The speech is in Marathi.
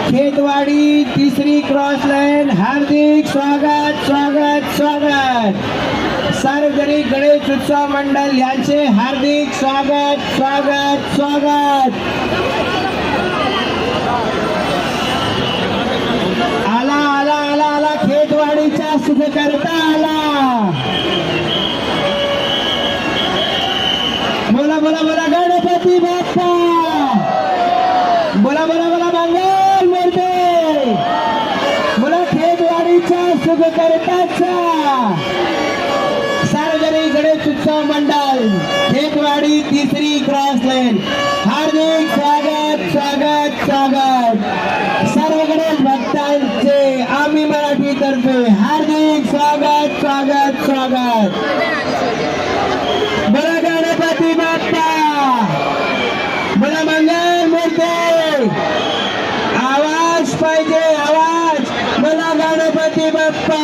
खेतवाडी तिसरी क्रॉस लाईन हार्दिक स्वागत स्वागत स्वागत। सार्वजनिक गणेश उत्सव मंडळ यांचे हार्दिक स्वागत स्वागत स्वागत। आला आला आला आला खेतवाडीचा सुखकर्ता आला। बोला बोला बोला गणपती बाप्पा, बोला बोला बोला मंगल मूर्ती, बोला खेतवाडीचा सुखकर्त्याचा। सार्वजनिक गणेश उत्सव मंडळ खेतवाडी तिसरी क्रॉस लाईन हार्दिक स्वागत स्वागत स्वागत। सर्व गणेश भक्तांचे आम्ही मराठी तर्फे हार्दिक स्वागत स्वागत स्वागत। बोला गणपती बाप्पा, बोला मंगल मूर्ती, आवाज पाहिजे आवाज, बोला गणपती बाप्पा।